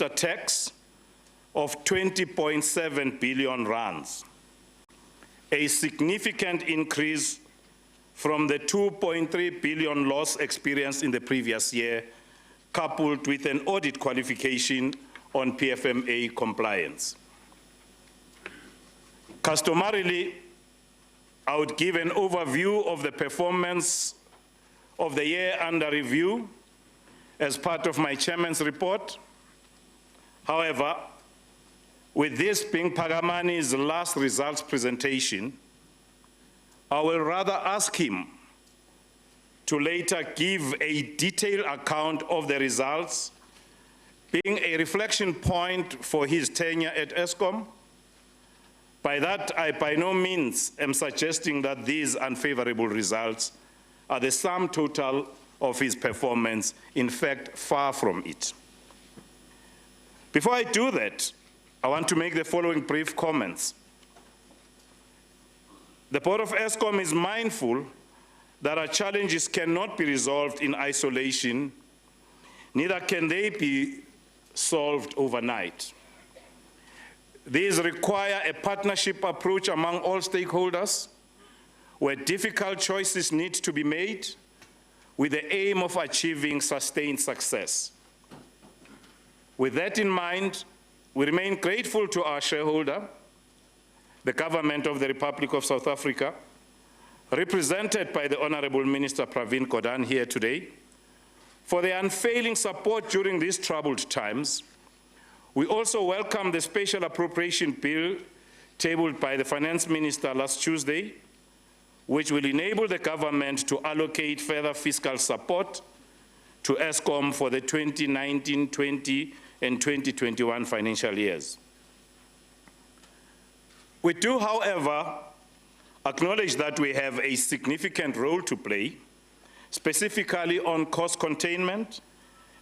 after tax of 20.7 billion rands, a significant increase from the 2.3 billion loss experienced in the previous year, coupled with an audit qualification on PFMA compliance. Customarily, I would give an overview of the performance of the year under review as part of my chairman's report. However, with this being Phakamani's last results presentation, I will rather ask him to later give a detailed account of the results, being a reflection point for his tenure at Eskom. By that, I by no means am suggesting that these unfavorable results are the sum total of his performance. In fact, far from it. Before I do that, I want to make the following brief comments. The Board of Eskom is mindful that our challenges cannot be resolved in isolation, neither can they be solved overnight. These require a partnership approach among all stakeholders, where difficult choices need to be made with the aim of achieving sustained success. With that in mind, we remain grateful to our shareholder, the Government of the Republic of South Africa, represented by the Honorable Minister Pravin Gordhan here today, for their unfailing support during these troubled times. We also welcome the special appropriation bill tabled by the Finance Minister last Tuesday, which will enable the government to allocate further fiscal support to Eskom for the 2019-20 and 2021 financial years. We do, however, acknowledge that we have a significant role to play, specifically on cost containment,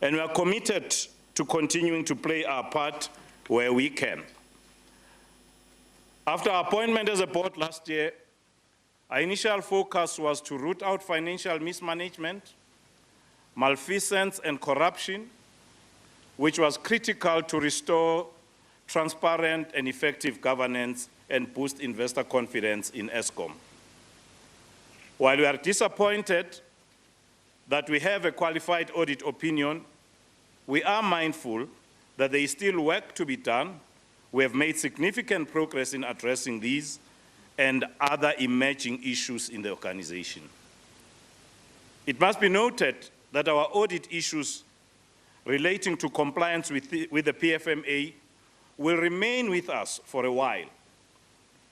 and we are committed to continuing to play our part where we can. After our appointment as a board last year, our initial focus was to root out financial mismanagement, malfeasance, and corruption, which was critical to restore transparent and effective governance and boost investor confidence in Eskom. While we are disappointed that we have a qualified audit opinion, we are mindful that there is still work to be done. We have made significant progress in addressing these and other emerging issues in the organization. It must be noted that our audit issues relating to compliance with the PFMA will remain with us for a while.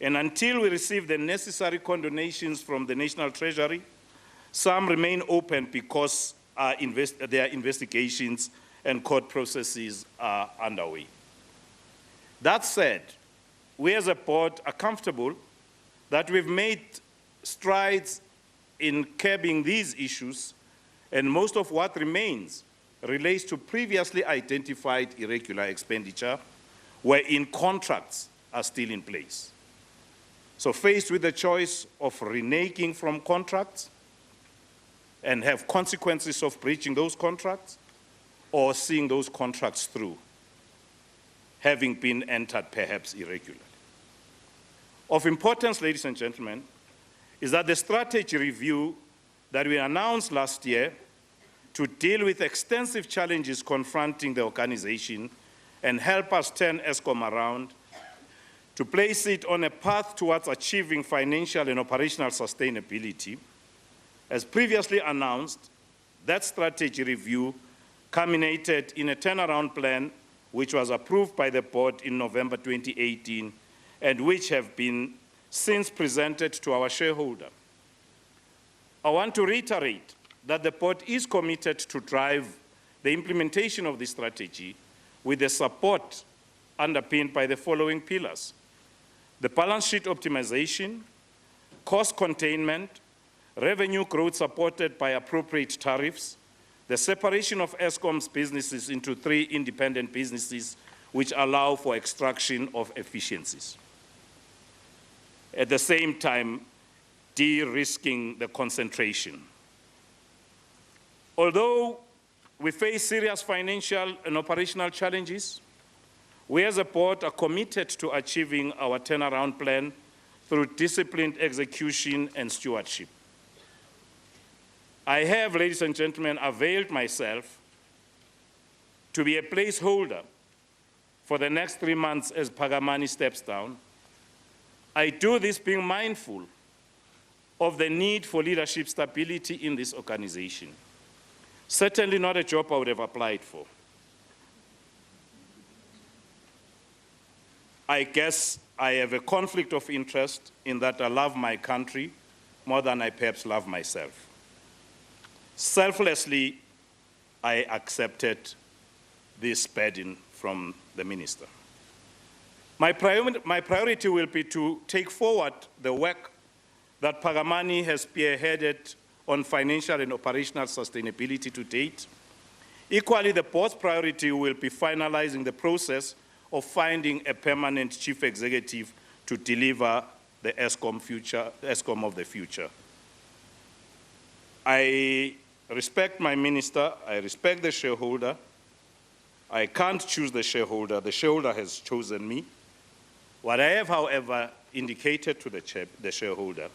And until we receive the necessary condonations from the National Treasury, some remain open because their investigations and court processes are underway. That said, we as a board are comfortable that we've made strides in curbing these issues, and most of what remains relates to previously identified irregular expenditure, wherein contracts are still in place. So faced with the choice of reneging from contracts and have consequences of breaching those contracts, or seeing those contracts through, having been entered perhaps irregularly. Of importance, ladies and gentlemen, is that the strategy review that we announced last year to deal with extensive challenges confronting the organization and help us turn Eskom around, to place it on a path towards achieving financial and operational sustainability. As previously announced, that strategy review culminated in a turnaround plan which was approved by the board in November 2018 and which have been since presented to our shareholder. I want to reiterate that the board is committed to drive the implementation of this strategy with the support underpinned by the following pillars: the balance sheet optimization, cost containment, revenue growth supported by appropriate tariffs, the separation of Eskom's businesses into 3 independent businesses which allow for extraction of efficiencies. At the same time, de-risking the concentration. Although we face serious financial and operational challenges, we as a board are committed to achieving our turnaround plan through disciplined execution and stewardship. I have, ladies and gentlemen, availed myself to be a placeholder for the next 3 months as Phakamani steps down. I do this being mindful of the need for leadership stability in this organization. Certainly not a job I would have applied for. I guess I have a conflict of interest in that I love my country more than I perhaps love myself. Selflessly, I accepted this burden from the minister. My priority will be to take forward the work that Phakamani has spearheaded on financial and operational sustainability to date. Equally, the board's priority will be finalizing the process of finding a permanent chief executive to deliver the Eskom of the future. I respect my minister, I respect the shareholder. I can't choose the shareholder has chosen me. What I have, however, indicated to the shareholder,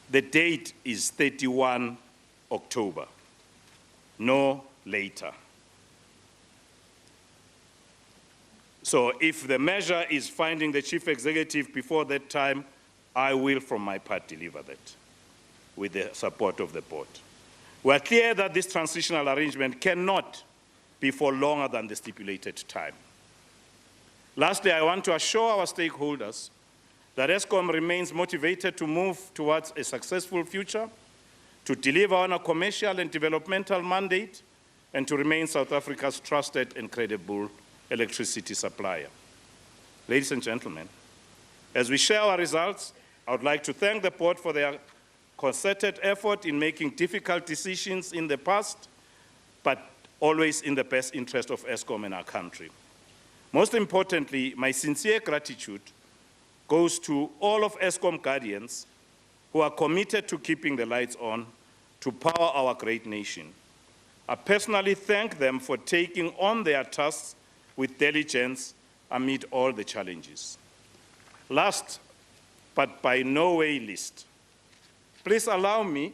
the date is 31 October, no later. So if the measure is finding the chief executive before that time, I will, from my part, deliver that with the support of the board. We are clear that this transitional arrangement cannot be for longer than the stipulated time. Lastly, I want to assure our stakeholders that Eskom remains motivated to move towards a successful future, to deliver on a commercial and developmental mandate, and to remain South Africa's trusted and credible electricity supplier. Ladies and gentlemen, as we share our results, I would like to thank the board for their concerted effort in making difficult decisions in the past, but always in the best interest of Eskom and our country. Most importantly, my sincere gratitude goes to all of Eskom guardians who are committed to keeping the lights on to power our great nation. I personally thank them for taking on their tasks with diligence amid all the challenges. Last, but by no way least, please allow me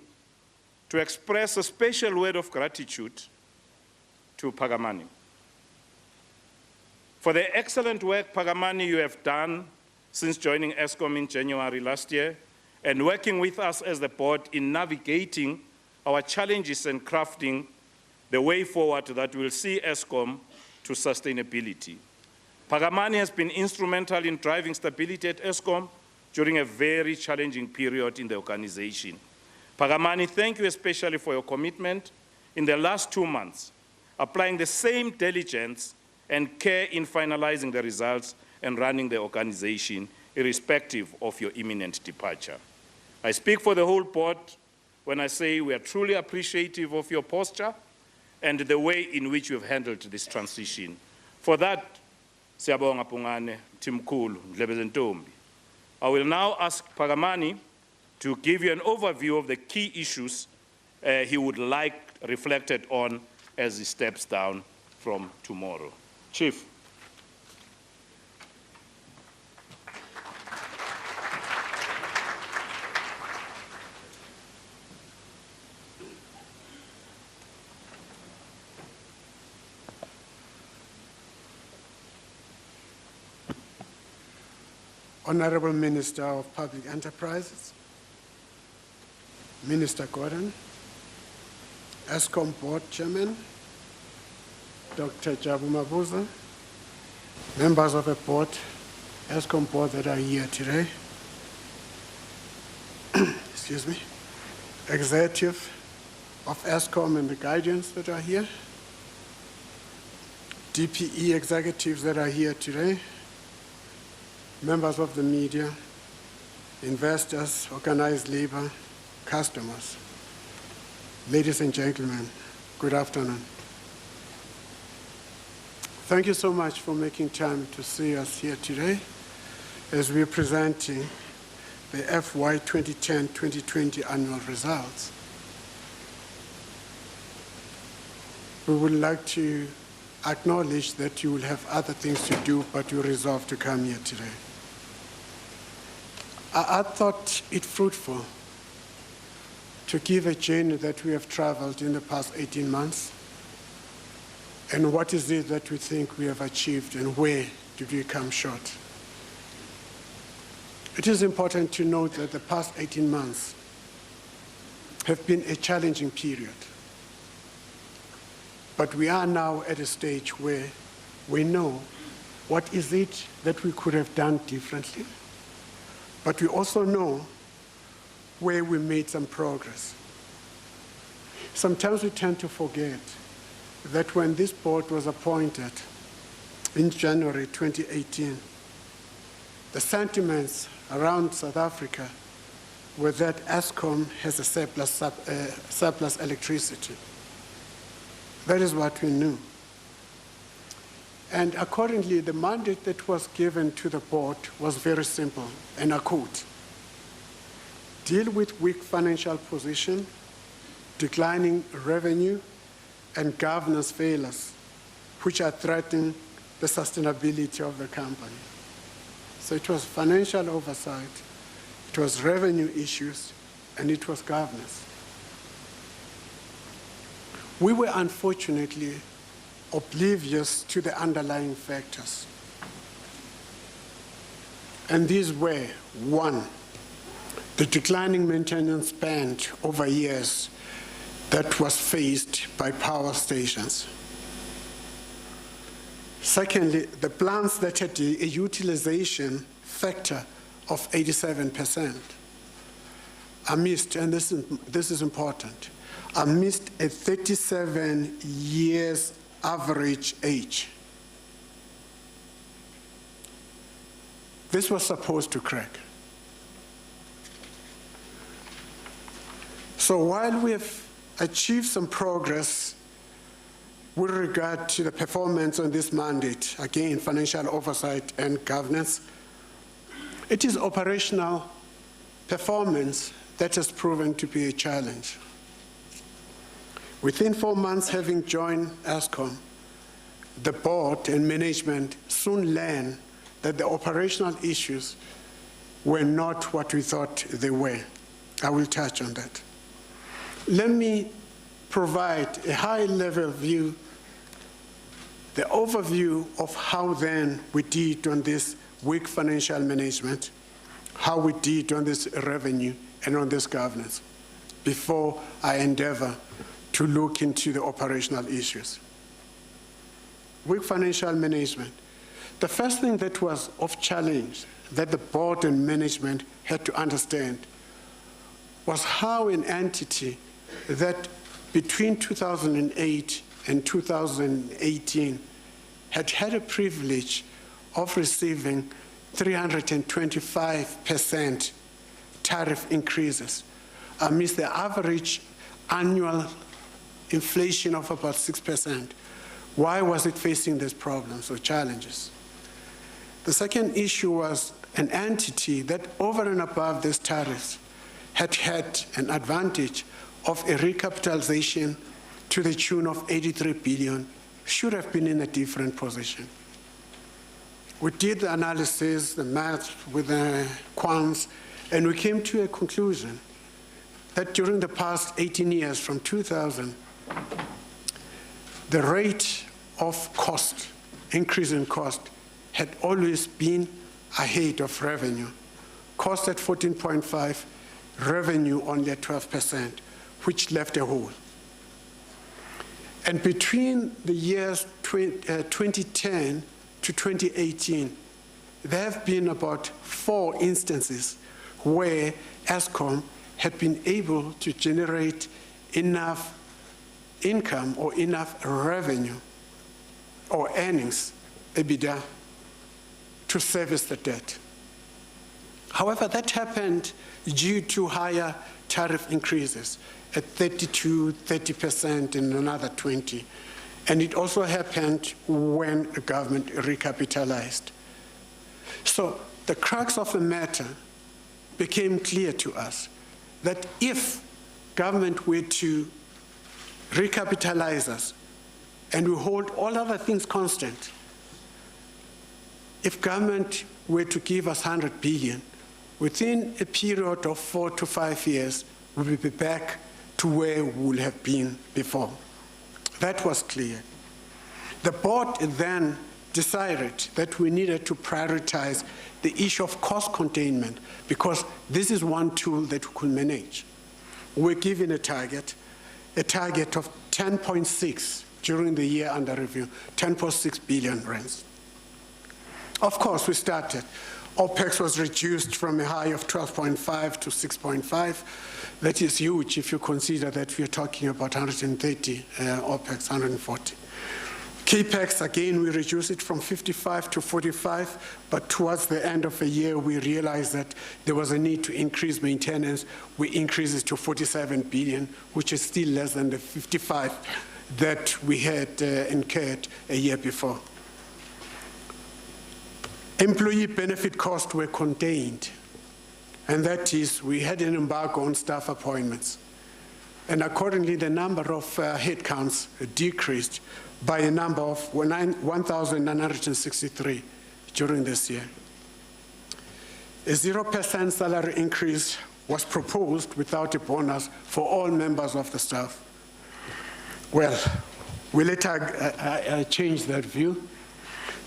to express a special word of gratitude to Phakamani. For the excellent work, Phakamani, you have done since joining Eskom in January last year and working with us as the board in navigating our challenges and crafting the way forward that will see Eskom to sustainability. Phakamani has been instrumental in driving stability at Eskom during a very challenging period in the organization. Phakamani, thank you especially for your commitment in the last 2 months, applying the same diligence and care in finalizing the results and running the organization, irrespective of your imminent departure. I speak for the whole board when I say we are truly appreciative of your posture and the way in which you have handled this transition. For that, siyabonga Pungane, Timkhulu, Ndlebezentombi. I will now ask Phakamani to give you an overview of the key issues he would like reflected on as he steps down from tomorrow. Chief. Honorable Minister of Public Enterprises, Minister Gordhan, Eskom Board Chairman, Dr. Jabu Mabuza, members of the board, Eskom Board that are here today, excuse me, executive of Eskom and the guardians that are here, DPE executives that are here today, members of the media, investors, organized labor, customers. Ladies and gentlemen, good afternoon. Thank you so much for making time to see us here today as we're presenting the FY 2010-2020 annual results. we would like to acknowledge that you will have other things to do, but you resolved to come here today. I thought it fruitful to give a journey that we have traveled in the past 18 months, and what is it that we think we have achieved and where did we come short. It is important to note that the past 18 months have been a challenging period. But we are now at a stage where we know what is it that we could have done differently, but we also know where we made some progress. Sometimes we tend to forget that when this board was appointed in January 2018, the sentiments around South Africa were that Eskom has a surplus electricity. That is what we knew. And accordingly, the mandate that was given to the board was very simple, and I quote, deal with weak financial position, declining revenue, and governance failures, which are threatening the sustainability of the company. So it was financial oversight, it was revenue issues, and it was governance. We were unfortunately oblivious to the underlying factors. And these were, one, the declining maintenance spend over years that was faced by power stations. Secondly, the plants that had a utilization factor of 87% amidst, and this is important, amidst a 37 years average age. This was supposed to crack. So while we have achieved some progress with regard to the performance on this mandate, again, financial oversight and governance, it is operational performance that has proven to be a challenge. Within 4 months having joined Eskom, the board and management soon learned that the operational issues were not what we thought they were. I will touch on that. Let me provide a high-level view, the overview of how then we did on this weak financial management, how we did on this revenue and on this governance, before I endeavor to look into the operational issues. Weak financial management. The first thing that was of challenge that the board and management had to understand was how an entity that between 2008 and 2018 had had a privilege of receiving 325% tariff increases amidst the average annual inflation of about 6%. Why was it facing these problems or challenges? The second issue was an entity that over and above these tariffs had had an advantage of a recapitalization to the tune of 83 billion, should have been in a different position. We did the analysis, the math with the quants, and we came to a conclusion that during the past 18 years, from 2000, the rate of cost, increase in cost, had always been ahead of revenue. Cost at 14.5, revenue only at 12%, which left a hole. And between the years 2010 to 2018, there have been about 4 instances where Eskom had been able to generate enough income or enough revenue or earnings, EBITDA, to service the debt. However, that happened due to higher tariff increases at 32, 30%, and another 20. And it also happened when the government recapitalized. So the crux of the matter became clear to us that if government were to recapitalize us, and we hold all other things constant, if government were to give us 100 billion, within a period of 4 to 5 years, we will be back to where we would have been before. That was clear. The board then decided that we needed to prioritize the issue of cost containment because this is one tool that we could manage. We're given a target of 10.6 during the year under review, 10.6 billion rands. Of course, we started. OPEX was reduced from a high of 12.5 to 6.5. That is huge if you consider that we are talking about 130 OPEX, 140. CAPEX, again, we reduced it from 55 to 45, but towards the end of the year, we realized that there was a need to increase maintenance. We increased it to 47 billion, which is still less than the 55 that we had incurred a year before. Employee benefit costs were contained, and that is, we had an embargo on staff appointments. And accordingly, the number of headcounts decreased by a number of 1,963 during this year. A 0% salary increase was proposed without a bonus for all members of the staff. Well, we later changed that view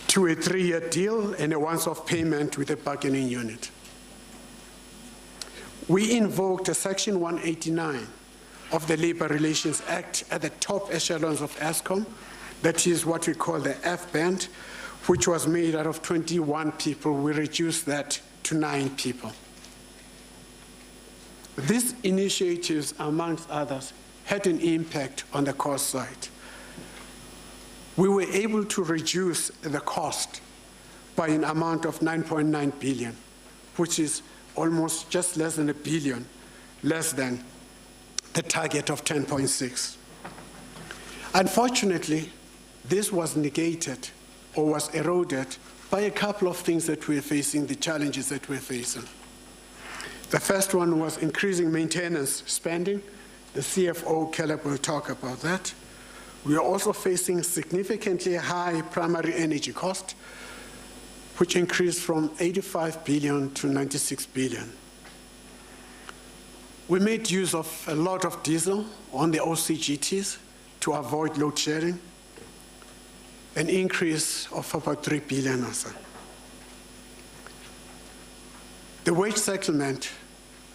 to a 3-year deal and a once-off payment with a bargaining unit. We invoked a Section 189 of the Labor Relations Act at the top echelons of Eskom. That is what we call the F-band, which was made out of 21 people. We reduced that to 9 people. These initiatives, amongst others, had an impact on the cost side. We were able to reduce the cost by an amount of 9.9 billion, which is almost just less than a billion, less than the target of 10.6. Unfortunately, this was negated or was eroded by a couple of things that we're facing, the challenges that we're facing. The first one was increasing maintenance spending. The CFO, Caleb, will talk about that. We are also facing significantly high primary energy cost, which increased from 85 billion to 96 billion. We made use of a lot of diesel on the OCGTs to avoid load shedding, an increase of about 3 billion or so. The wage settlement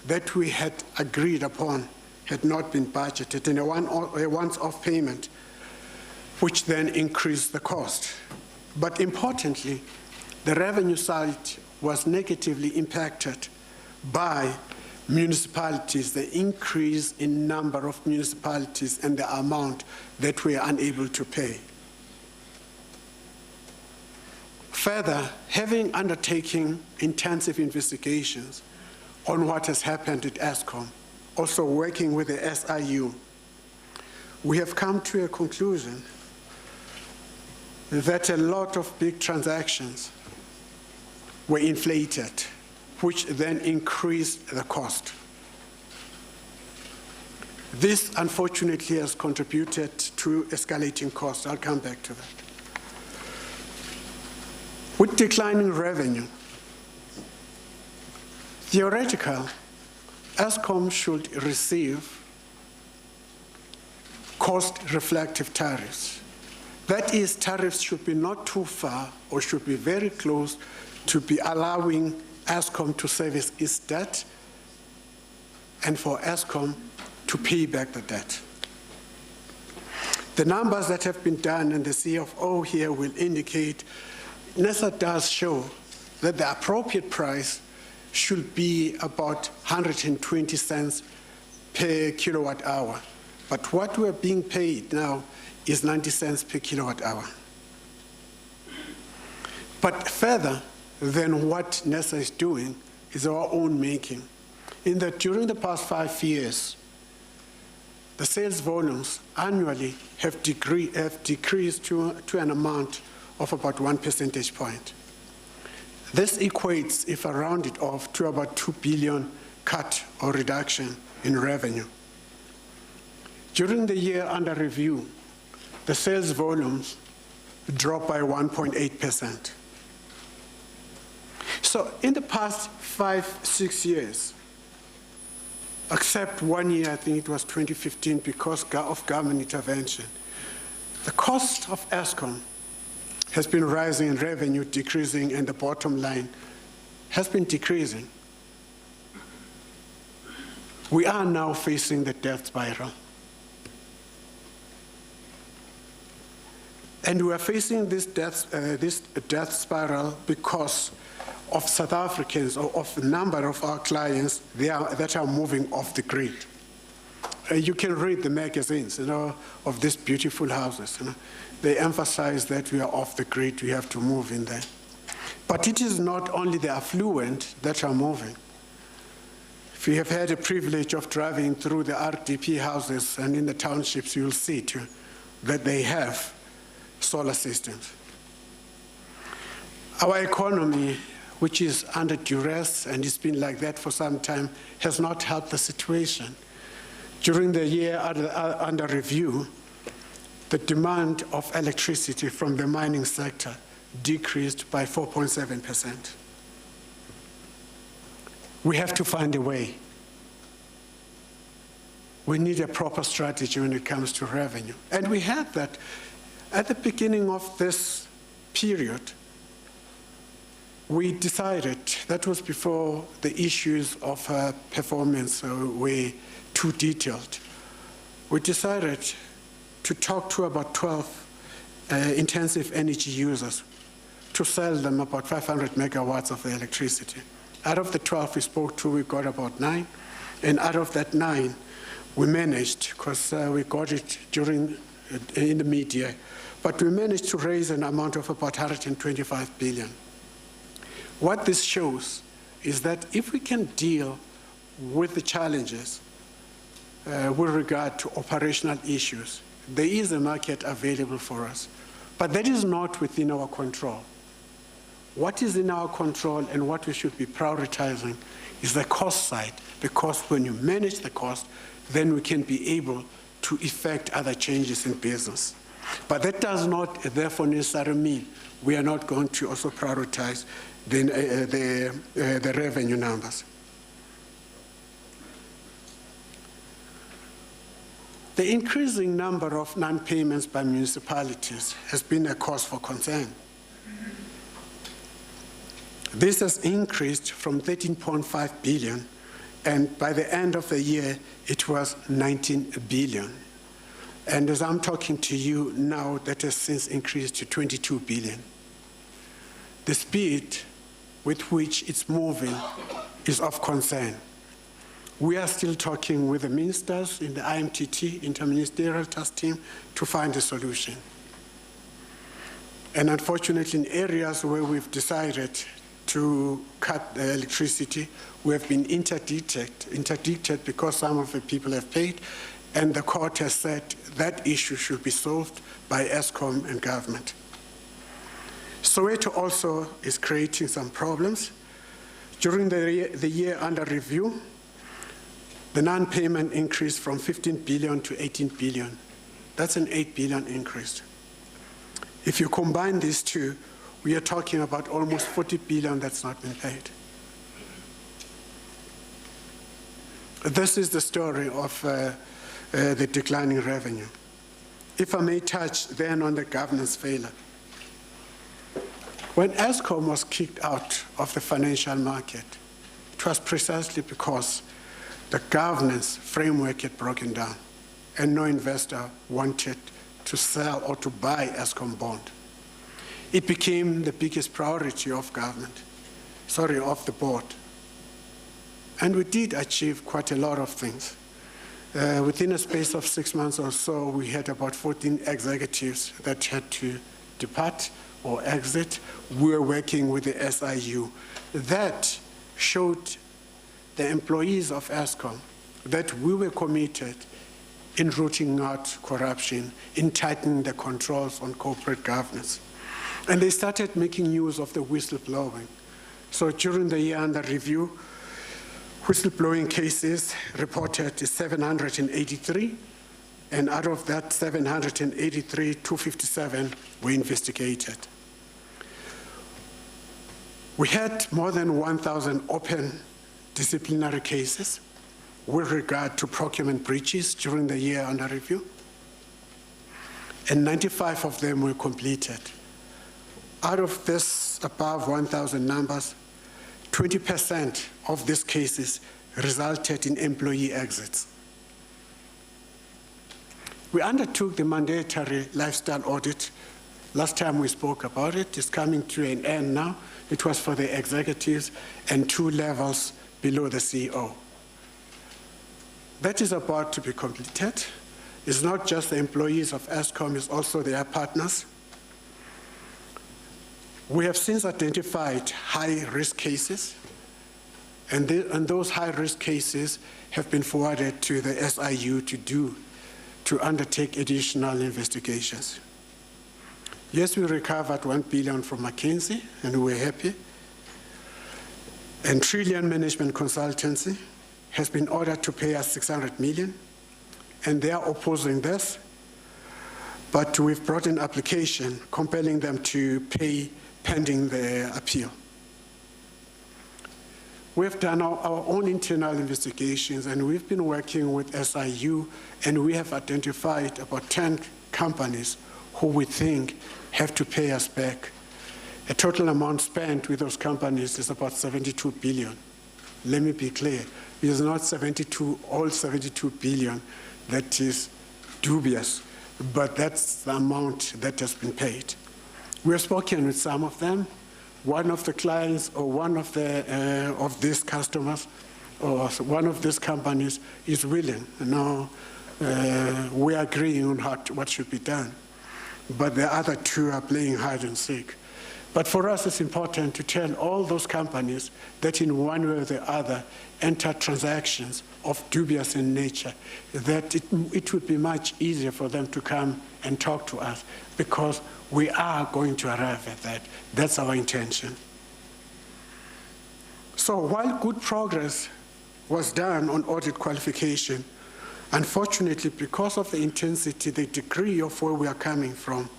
that we had agreed upon had not been budgeted, and a once-off payment, which then increased the cost. But importantly, the revenue side was negatively impacted by municipalities, the increase in number of municipalities and the amount that we are unable to pay. Further, having undertaken intensive investigations on what has happened at Eskom, also working with the SIU, we have come to a conclusion that a lot of big transactions were inflated, which then increased the cost. This, unfortunately, has contributed to escalating costs. I'll come back to that. With declining revenue, theoretically, Eskom should receive cost-reflective tariffs. That is, tariffs should be not too far or should be very close to be allowing Eskom to service its debt and for Eskom to pay back the debt. The numbers that have been done, and the CFO here will indicate, NESA does show that the appropriate price should be about 120 cents per kilowatt hour. But what we're being paid now is 90 cents per kilowatt hour. But further than what NESA is doing is our own making, in that during the past 5 years, the sales volumes annually have decreased to an amount of about 1 percentage point. This equates, if I round it off, to about 2 billion cut or reduction in revenue. During the year under review, the sales volumes dropped by 1.8%. So in the past 5-6 years, except 1 year, I think it was 2015, because of government intervention, the cost of Eskom has been rising and revenue decreasing, and the bottom line has been decreasing. We are now facing the death spiral. And we are facing this death spiral because of South Africans, or of a number of our clients that are moving off the grid. You can read the magazines, of these beautiful houses. They emphasize that we are off the grid, we have to move in there. But it is not only the affluent that are moving. If you have had a privilege of driving through the RDP houses and in the townships, you'll see too that they have solar systems. Our economy, which is under duress, and it's been like that for some time, has not helped the situation. During the year under review, the demand of electricity from the mining sector decreased by 4.7%. We have to find a way. We need a proper strategy when it comes to revenue. And we had that at the beginning of this period. We decided, that was before the issues of performance were too detailed. We decided to talk to about 12 intensive energy users to sell them about 500 megawatts of electricity. Out of the 12 we spoke to, we got about 9. And out of that 9, we managed, because we got it in the media, but we managed to raise an amount of about 125 billion. What this shows is that if we can deal with the challenges with regard to operational issues, there is a market available for us. But that is not within our control. What is in our control and what we should be prioritizing is the cost side, because when you manage the cost, then we can be able to effect other changes in business. But that does not therefore necessarily mean we are not going to also prioritize the revenue numbers. The increasing number of non-payments by municipalities has been a cause for concern. This has increased from 13.5 billion, and by the end of the year, it was 19 billion. And as I'm talking to you now, that has since increased to 22 billion. The speed with which it's moving is of concern. We are still talking with the ministers in the IMTT, Interministerial Task Team, to find a solution. And unfortunately, in areas where we've decided to cut the electricity, we have been interdicted because some of the people have paid, and the court has said that issue should be solved by Eskom and government. Soweto also is creating some problems. During the year under review, the non-payment increased from 15 billion to 18 billion. That's an 8 billion increase. If you combine these two, we are talking about almost 40 billion that's not been paid. This is the story of the declining revenue. If I may touch then on the governance failure. When Eskom was kicked out of the financial market, it was precisely because the governance framework had broken down and no investor wanted to sell or to buy Eskom bond. It became the biggest priority of of the board. And we did achieve quite a lot of things. Within a space of 6 months or so, we had about 14 executives that had to depart or exit. We were working with the SIU. That showed the employees of Eskom that we were committed in rooting out corruption, in tightening the controls on corporate governance. And they started making use of the whistleblowing. So during the year under review, whistleblowing cases reported is 783, and out of that 783, 257 were investigated. We had more than 1,000 open disciplinary cases with regard to procurement breaches during the year under review, and 95 of them were completed. Out of this above 1,000 numbers, 20% of these cases resulted in employee exits. We undertook the mandatory lifestyle audit. Last time we spoke about it, it's coming to an end now. It was for the executives and 2 levels below the CEO. That is about to be completed. It's not just the employees of Eskom, it's also their partners. We have since identified high-risk cases, and those high-risk cases have been forwarded to the SIU to undertake additional investigations. Yes, we recovered 1 billion from McKinsey, and we're happy. And Trillion Management Consultancy has been ordered to pay us 600 million, and they are opposing this, but we've brought an application compelling them to pay pending the appeal. We've done our own internal investigations, and we've been working with SIU, and we have identified about 10 companies who we think have to pay us back. A total amount spent with those companies is about 72 billion. Let me be clear, it is not all 72 billion that is dubious, but that's the amount that has been paid. We have spoken with some of them. One of the clients or one of these customers or one of these companies is willing. Now, we are agreeing on what should be done. But the other 2 are playing hide and seek. But for us, it's important to tell all those companies that in one way or the other enter transactions of dubious in nature, that it would be much easier for them to come and talk to us, because we are going to arrive at that. That's our intention. So while good progress was done on audit qualification, unfortunately, because of the intensity, the degree of where we are coming from,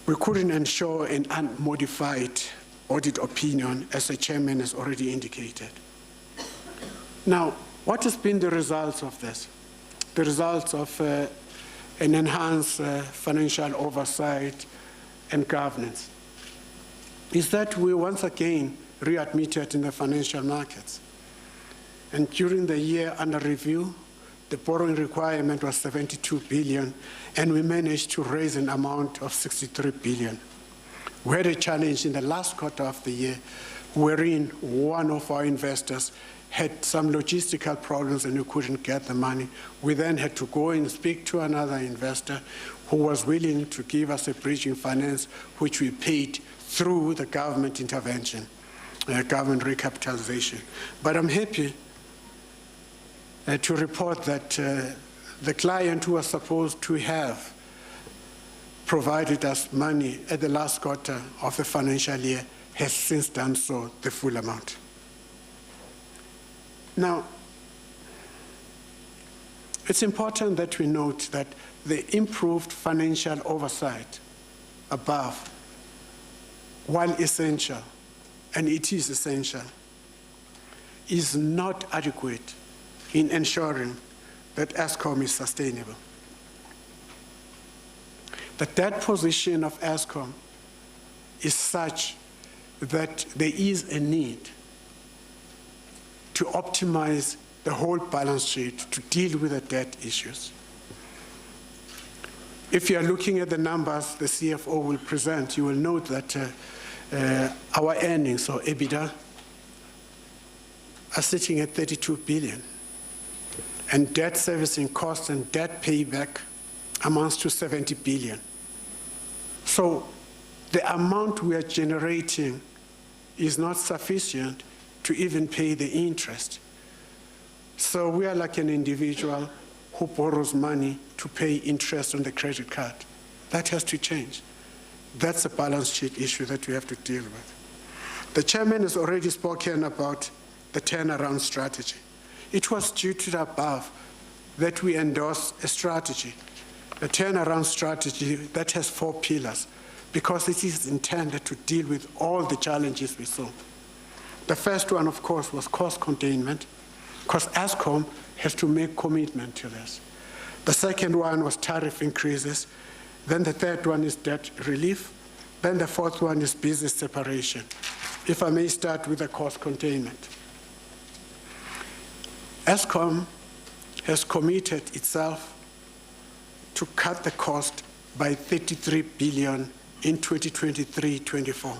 we couldn't ensure an unmodified audit opinion, as the chairman has already indicated. Now, what has been the results of this? The results of an enhanced financial oversight and governance is that we once again readmitted in the financial markets. And during the year under review, the borrowing requirement was 72 billion, and we managed to raise an amount of 63 billion. We had a challenge in the last quarter of the year, wherein one of our investors had some logistical problems and we couldn't get the money. We then had to go and speak to another investor who was willing to give us a bridging finance, which we paid through the government intervention, government recapitalization. But I'm happy to report that the client who was supposed to have provided us money at the last quarter of the financial year has since done so, the full amount. Now, it's important that we note that the improved financial oversight above, while essential, and it is essential, is not adequate in ensuring that Eskom is sustainable. The debt position of Eskom is such that there is a need to optimize the whole balance sheet to deal with the debt issues. If you are looking at the numbers the CFO will present, you will note that our earnings, or EBITDA, are sitting at 32 billion. And debt servicing costs and debt payback amounts to 70 billion. So the amount we are generating is not sufficient to even pay the interest. So we are like an individual who borrows money to pay interest on the credit card. That has to change. That's a balance sheet issue that we have to deal with. The chairman has already spoken about the turnaround strategy. It was due to the above that we endorse a strategy, a turnaround strategy that has 4 pillars, because it is intended to deal with all the challenges we saw. The first one, of course, was cost containment, because Eskom has to make commitment to this. The second one was tariff increases. Then the third one is debt relief. Then the fourth one is business separation. If I may start with the cost containment. Eskom has committed itself to cut the cost by 33 billion in 2023-24.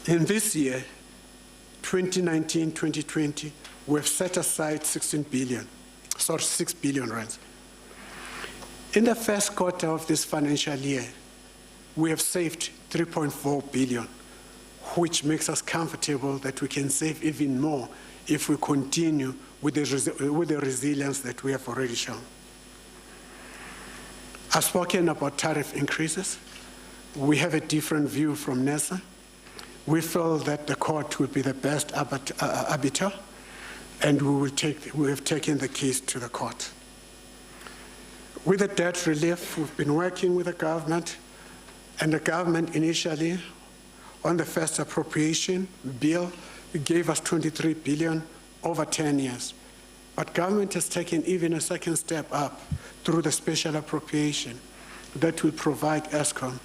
In this year, 2019-2020, we have set aside 6 billion rands. In the first quarter of this financial year, we have saved 3.4 billion, which makes us comfortable that we can save even more if we continue with the resilience that we have already shown. I've spoken about tariff increases. We have a different view from NESA. We feel that the court will be the best arbiter, and we have taken the case to the court. With the debt relief, we've been working with the government, and the government initially, on the first appropriation bill, gave us 23 billion over 10 years. But government has taken even a second step up through the special appropriation that will provide Eskom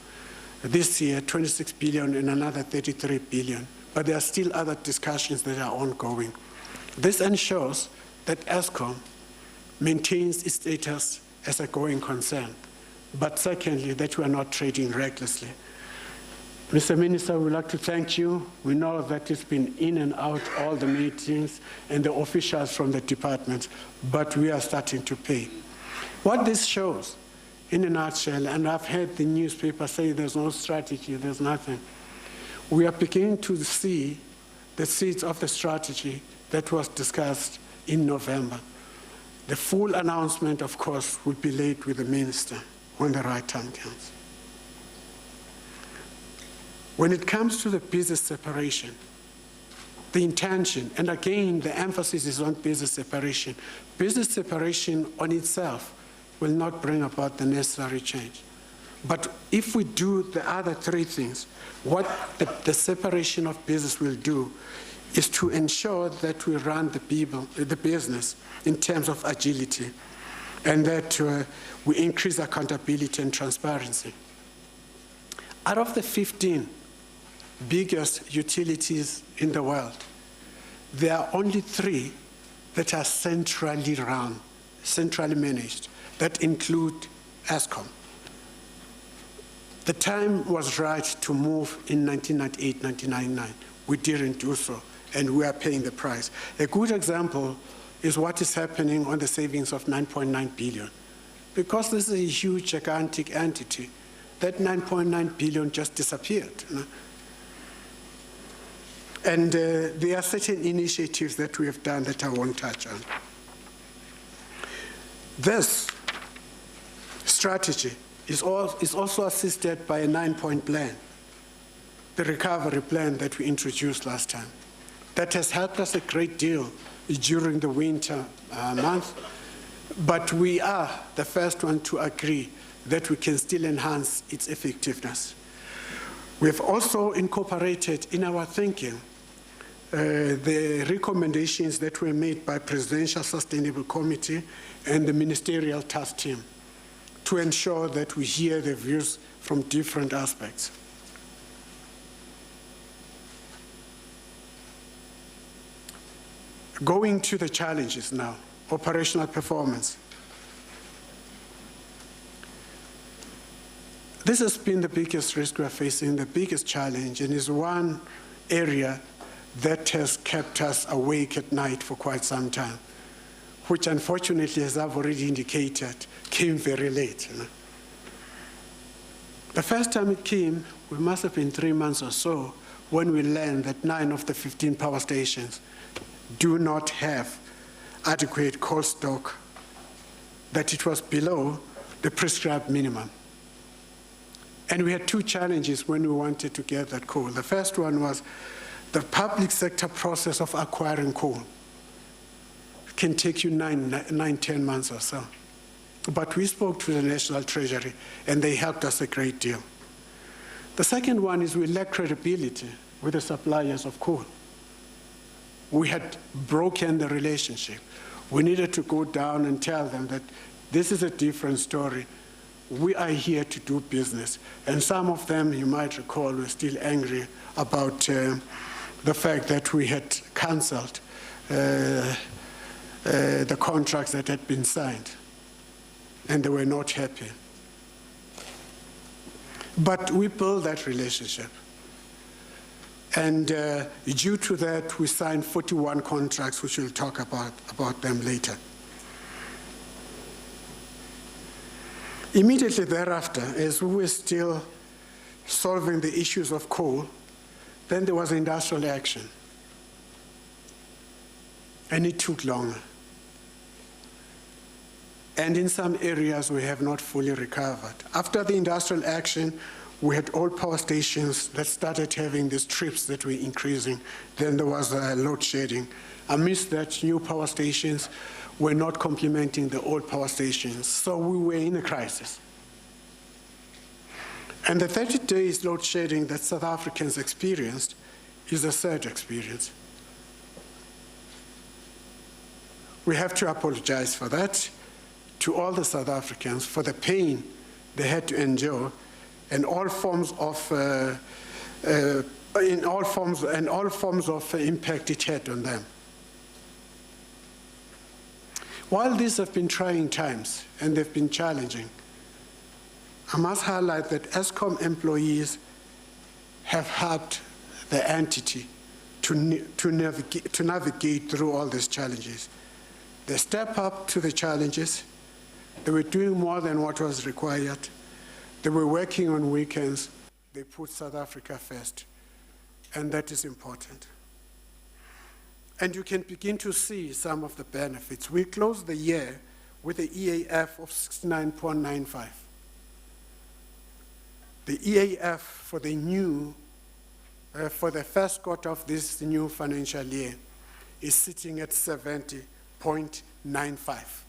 this year 26 billion and another 33 billion. But there are still other discussions that are ongoing. This ensures that Eskom maintains its status as a going concern, but secondly, that we are not trading recklessly. Mr. Minister, we'd like to thank you. We know that it's been in and out all the meetings and the officials from the department, but we are starting to pay. What this shows, in a nutshell, and I've heard the newspaper say there's no strategy, there's nothing. We are beginning to see the seeds of the strategy that was discussed in November. The full announcement, of course, will be laid with the minister when the right time comes. When it comes to the business separation, the intention, and again, the emphasis is on business separation. Business separation on itself will not bring about the necessary change. But if we do the other 3 things, what the separation of business will do is to ensure that we run the business in terms of agility, and that we increase accountability and transparency. Out of the 15 biggest utilities in the world, there are only 3 that are centrally run, centrally managed, that include Eskom. The time was right to move in 1998, 1999. We didn't do so, and we are paying the price. A good example is what is happening on the savings of 9.9 billion. Because this is a huge, gigantic entity, that 9.9 billion just disappeared. You know? And there are certain initiatives that we have done that I won't touch on. This strategy is also assisted by a 9-point plan, the recovery plan that we introduced last time. That has helped us a great deal during the winter month, but we are the first one to agree that we can still enhance its effectiveness. We have also incorporated in our thinking the recommendations that were made by Presidential Sustainable Committee and the Ministerial Task Team to ensure that we hear the views from different aspects. Going to the challenges now, operational performance. This has been the biggest risk we're facing, the biggest challenge, and is one area that has kept us awake at night for quite some time, which unfortunately, as I've already indicated, came very late. You know? The first time it came, we must have been 3 months or so, when we learned that 9 of the 15 power stations do not have adequate coal stock, that it was below the prescribed minimum. And we had 2 challenges when we wanted to get that coal. The first one was the public sector process of acquiring coal can take you 10 months or so. But we spoke to the National Treasury, and they helped us a great deal. The second one is we lack credibility with the suppliers of coal. We had broken the relationship. We needed to go down and tell them that this is a different story. We are here to do business. And some of them, you might recall, were still angry about the fact that we had cancelled the contracts that had been signed, and they were not happy. But we built that relationship. And due to that, we signed 41 contracts, which we'll talk about them later. Immediately thereafter, as we were still solving the issues of coal, then there was industrial action. And it took longer. And in some areas, we have not fully recovered. After the industrial action, we had old power stations that started having these trips that were increasing. Then there was load shedding. Amidst that, new power stations were not complementing the old power stations. So we were in a crisis. And the 30 days load shedding that South Africans experienced is a sad experience. We have to apologize for that to all the South Africans for the pain they had to endure and all forms of impact it had on them. While these have been trying times and they've been challenging, I must highlight that Eskom employees have helped the entity to navigate through all these challenges. They step up to the challenges. They were doing more than what was required. They were working on weekends. They put South Africa first, and that is important. And you can begin to see some of the benefits. We closed the year with the EAF of 69.95. The EAF for the first quarter of this new financial year is sitting at 70.95.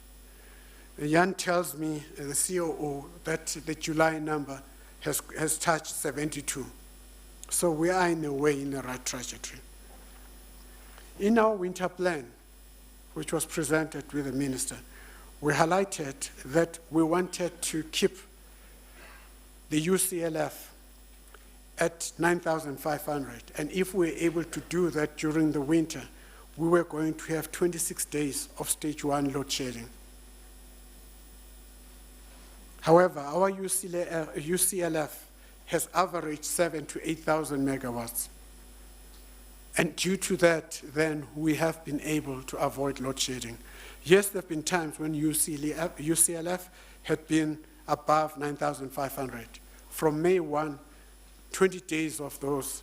Jan tells me, the COO, that the July number has touched 72. So we are in a way in the right trajectory. In our winter plan, which was presented with the minister, we highlighted that we wanted to keep the UCLF at 9,500. And if we were able to do that during the winter, we were going to have 26 days of stage 1 load shedding. However, our UCLF has averaged 7,000 to 8,000 megawatts. And due to that, then we have been able to avoid load shedding. Yes, there have been times when UCLF had been above 9,500. From May 1, 20 days of those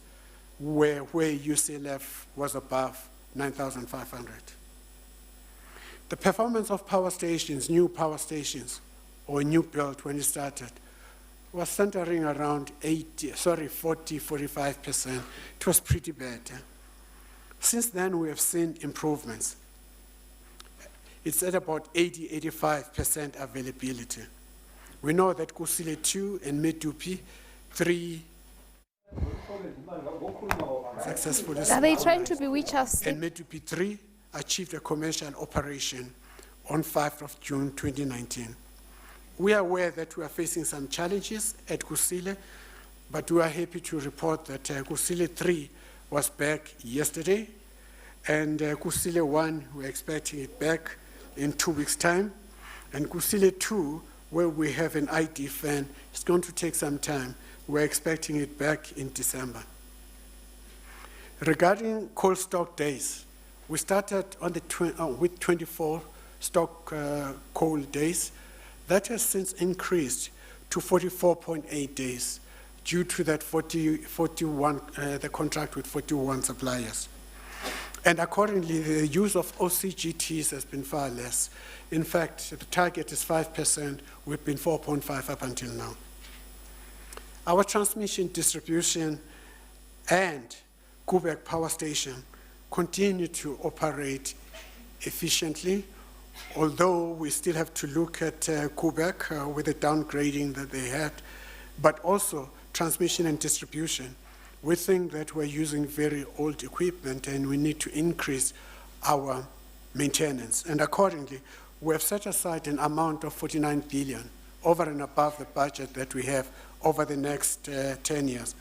were where UCLF was above 9,500. The performance of power stations, new power stations, or new build when it started, was centering around 40, 45%. It was pretty bad. Since then, we have seen improvements. It's at about 80, 85% availability. We know that Kusile 2 and Medupi 3 successfully. Are they trying to bewitch us? And Medupi 3 achieved a commercial operation on 5th of June 2019. We are aware that we are facing some challenges at Kusile, but we are happy to report that Kusile 3 was back yesterday, and Kusile 1, we're expecting it back in 2 weeks' time, and Kusile 2, where we have an ID fan, it's going to take some time. We're expecting it back in December. Regarding coal stock days, we started on the with 24 stock coal days. That has since increased to 44.8 days due to that 41, the contract with 41 suppliers. And accordingly, the use of OCGTs has been far less. In fact, the target is 5%. We've been 4.5 up until now. Our transmission, distribution, and Koeberg Power Station continue to operate efficiently, although we still have to look at Quebec with the downgrading that they had, but also transmission and distribution. We think that we're using very old equipment and we need to increase our maintenance. And accordingly, we have set aside an amount of 49 billion over and above the budget that we have over the next 10 years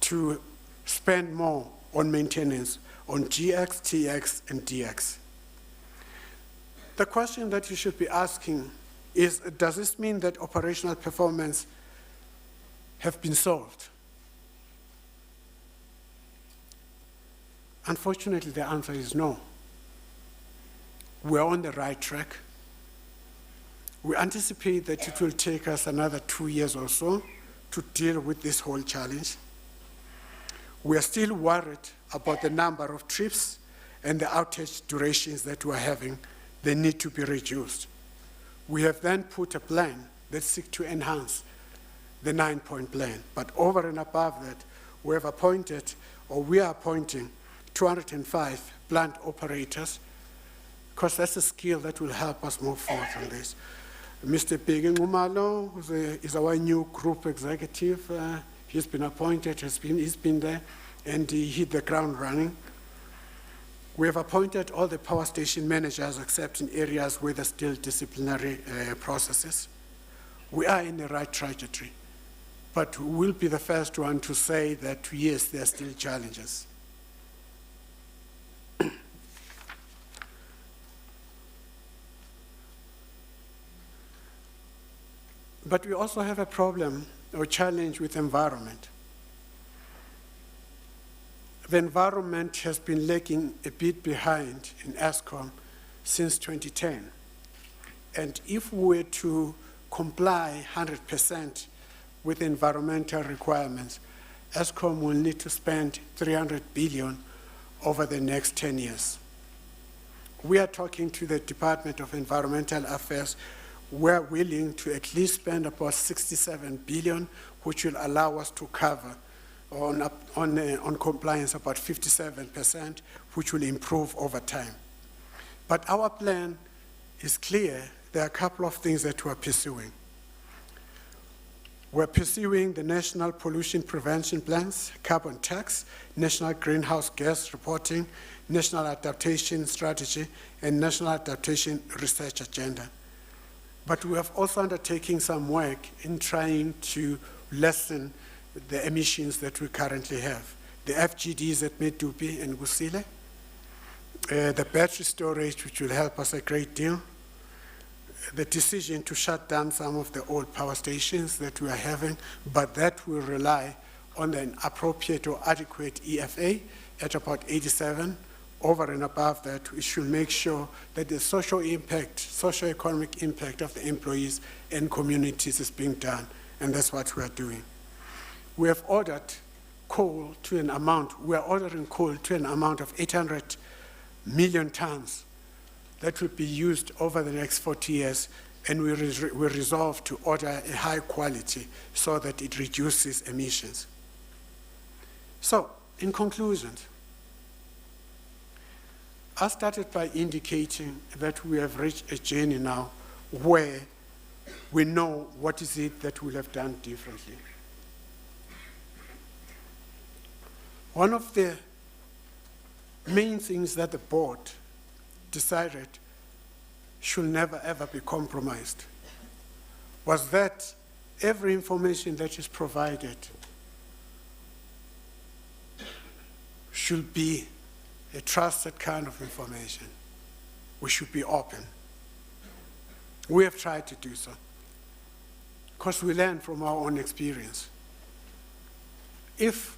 to spend more on maintenance on GX, TX, and DX. The question that you should be asking is, does this mean that operational performance have been solved? Unfortunately, the answer is no. We're on the right track. We anticipate that it will take us another 2 years or so to deal with this whole challenge. We are still worried about the number of trips and the outage durations that we're having. They need to be reduced. We have then put a plan that seeks to enhance the 9-point plan. But over and above that, we have appointed, or we are appointing, 205 plant operators, because that's a skill that will help us move forward on this. Mr. Bigin Umalo is our new group executive. He's been appointed, he's been there, and he hit the ground running. We have appointed all the power station managers except in areas where there's still disciplinary processes. We are in the right trajectory, but we'll be the first one to say that yes, there are still challenges. But we also have a problem or challenge with environment. The environment has been lagging a bit behind in Eskom since 2010. And if we were to comply 100% with environmental requirements, Eskom will need to spend 300 billion over the next 10 years. We are talking to the Department of Environmental Affairs. We're willing to at least spend about 67 billion, which will allow us to cover on compliance about 57%, which will improve over time. But our plan is clear. There are a couple of things that we're pursuing. We're pursuing the National Pollution Prevention Plans, carbon tax, National Greenhouse Gas Reporting, National Adaptation Strategy, and National Adaptation Research Agenda. But we have also undertaken some work in trying to lessen the emissions that we currently have. The FGDs at Medupi and Gusile, the battery storage, which will help us a great deal, the decision to shut down some of the old power stations that we are having, but that will rely on an appropriate or adequate EFA at about 87. Over and above that, we should make sure that the social impact, socio-economic impact of the employees and communities is being done, and that's what we are doing. We have ordered coal to an amount, we are ordering coal to an amount of 800 million tons that will be used over the next 40 years, and we resolve to order a high quality so that it reduces emissions. So, in conclusion, I started by indicating that we have reached a journey now where we know what is it that we'll have done differently. One of the main things that the board decided should never ever be compromised was that every information that is provided should be a trusted kind of information. We should be open. We have tried to do so because we learn from our own experience. If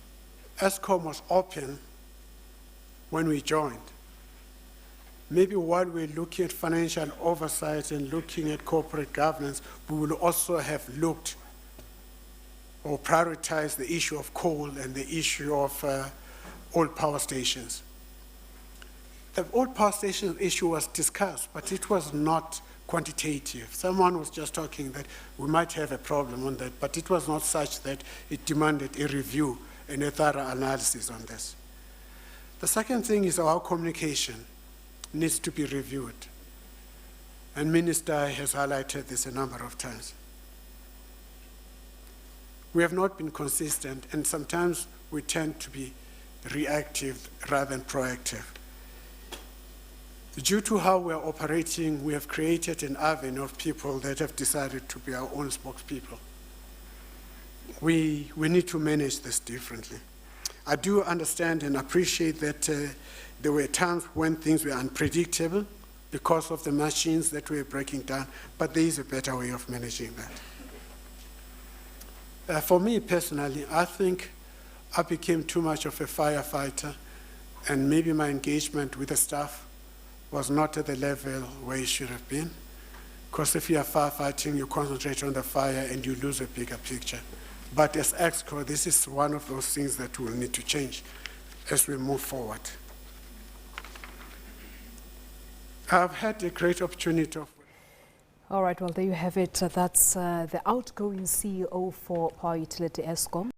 Eskom was open when we joined, maybe while we're looking at financial oversight and looking at corporate governance, we will also have looked or prioritized the issue of coal and the issue of old power stations. The old power station issue was discussed, but it was not quantitative. Someone was just talking that we might have a problem on that, but it was not such that it demanded a review and a thorough analysis on this. The second thing is our communication. needs to be reviewed. And Minister has highlighted this a number of times. We have not been consistent, and sometimes we tend to be reactive rather than proactive. Due to how we are operating, we have created an avenue of people that have decided to be our own spokespeople. We need to manage this differently. I do understand and appreciate that there were times when things were unpredictable because of the machines that were breaking down, but there is a better way of managing that. For me personally, I think I became too much of a firefighter, and maybe my engagement with the staff was not at the level where it should have been. Because if you are firefighting, you concentrate on the fire and you lose a bigger picture. But as EXCO, this is one of those things that will need to change as we move forward. I've had a great opportunity of... All right, well, there you have it. That's the outgoing CEO for Power Utility Eskom.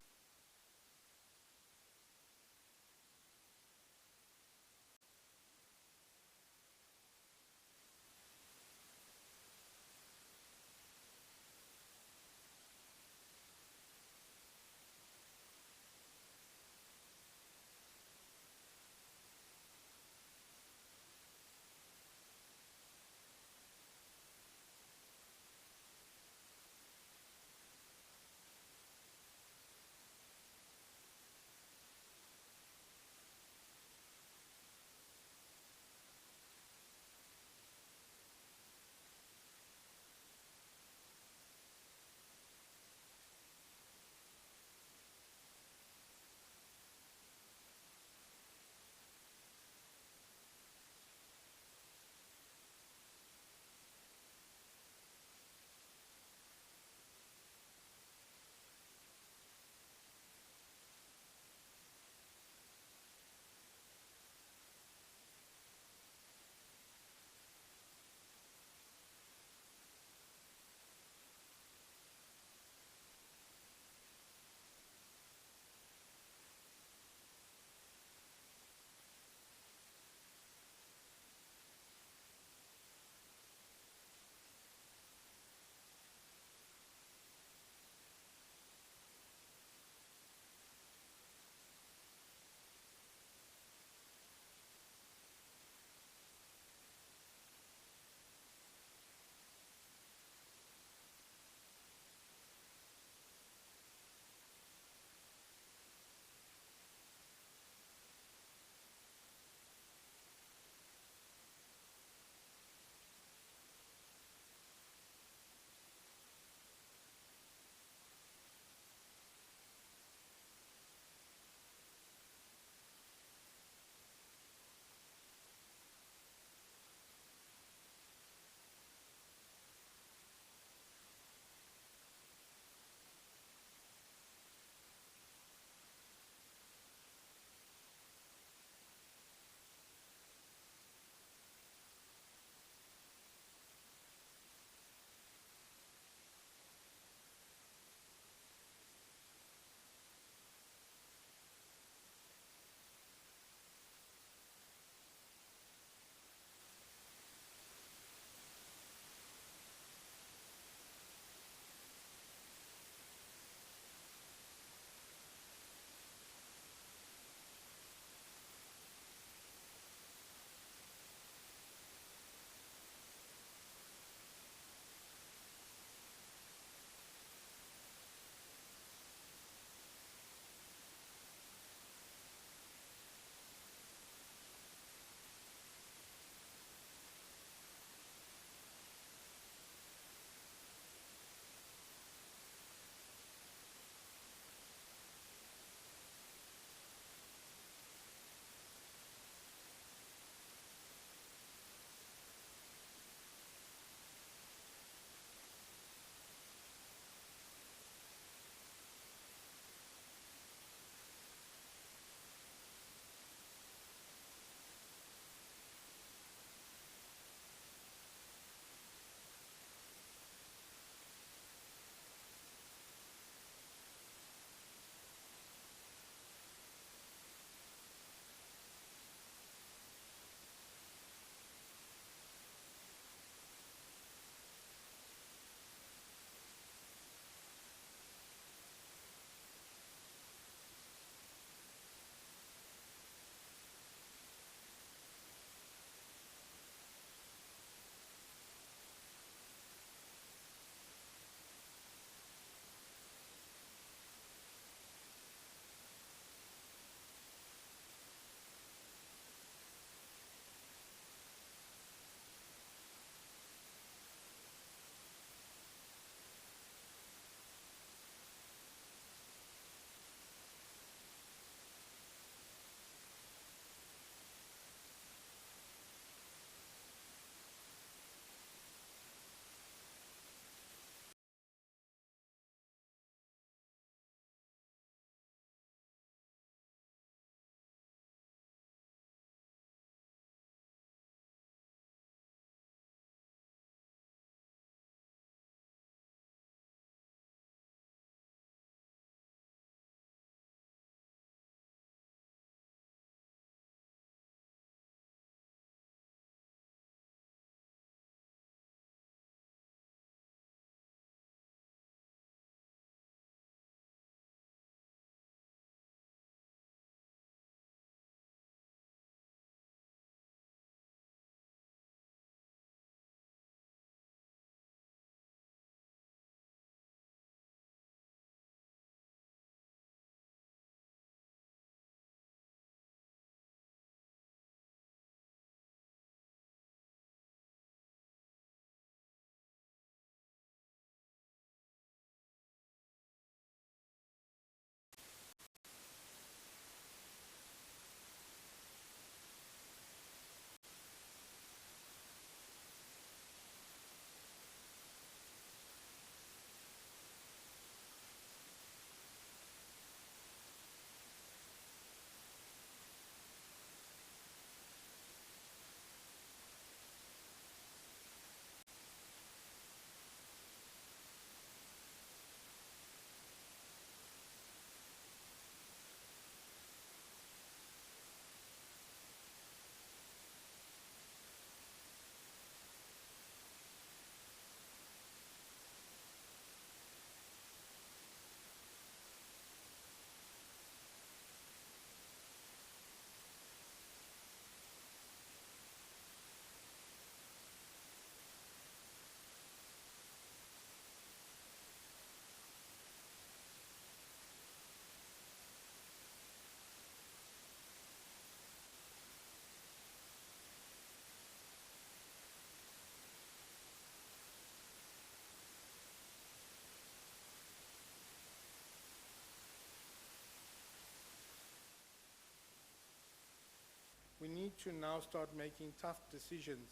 we need to now start making tough decisions,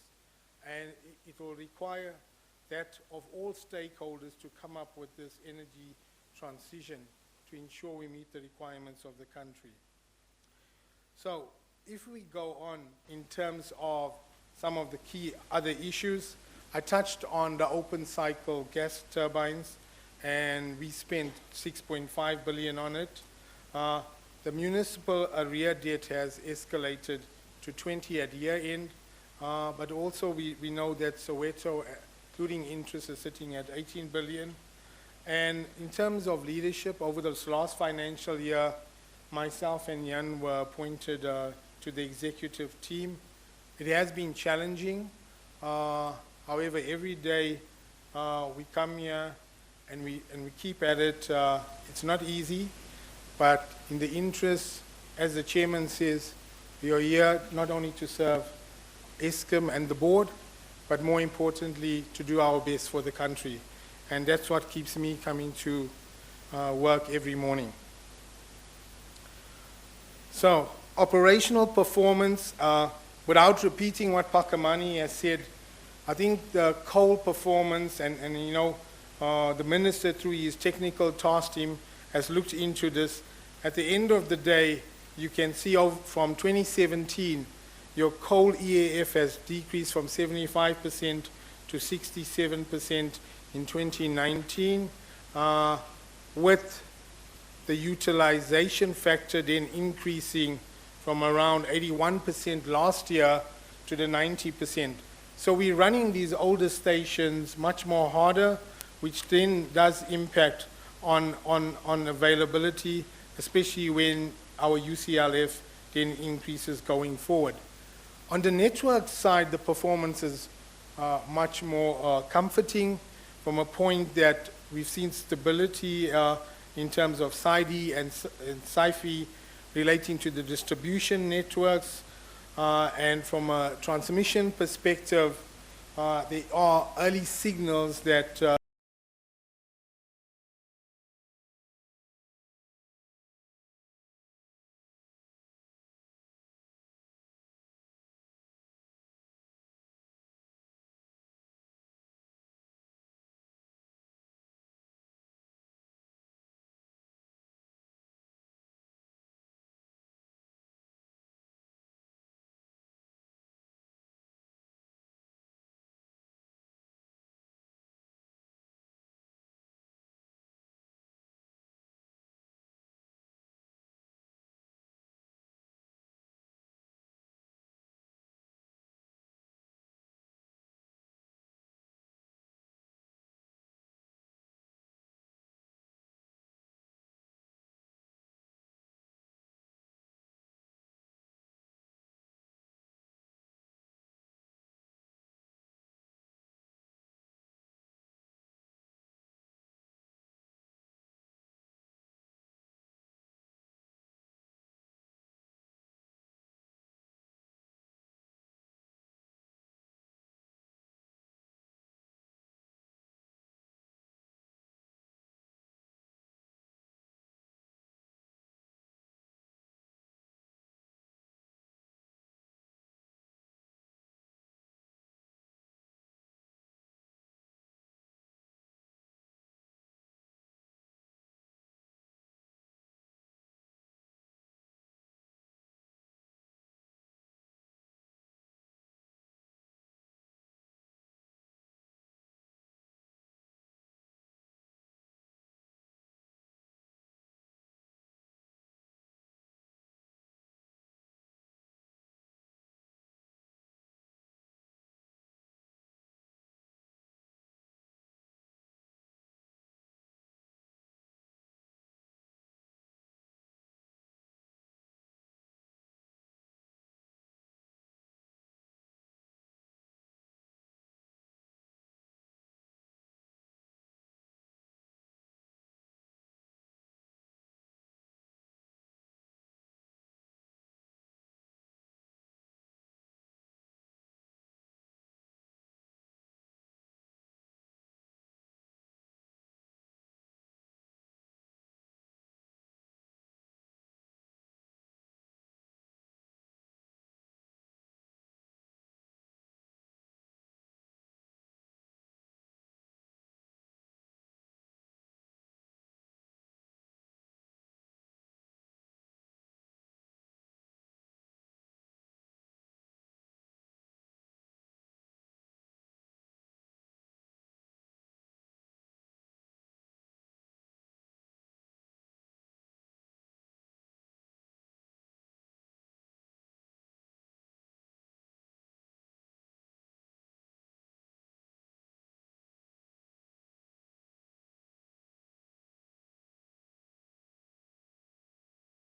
and it will require that of all stakeholders to come up with this energy transition to ensure we meet the requirements of the country. So if we go on in terms of some of the key other issues, I touched on the open cycle gas turbines, and we spent 6.5 billion on it. The municipal arrear debt has escalated to 20 at year end, but also we know that Soweto, including interest, is sitting at 18 billion. And in terms of leadership, over this last financial year, myself and Jan were appointed to the executive team. It has been challenging. However, every day we come here and we keep at it. It's not easy, but in the interest, as the chairman says, we are here not only to serve Eskom and the board, but more importantly, to do our best for the country. And that's what keeps me coming to work every morning. So, operational performance, without repeating what Phakamani has said, I think the coal performance, and you know, the minister through his technical task team has looked into this. At the end of the day, you can see from 2017, your coal EAF has decreased from 75% to 67% in 2019, with the utilization factor then increasing from around 81% last year to the 90%. So we're running these older stations much more harder, which then does impact on availability, especially when our UCLF then increases going forward. On the network side, the performance is much more comforting from a point that we've seen stability in terms of SIDI and SIFI relating to the distribution networks, and from a transmission perspective, there are early signals that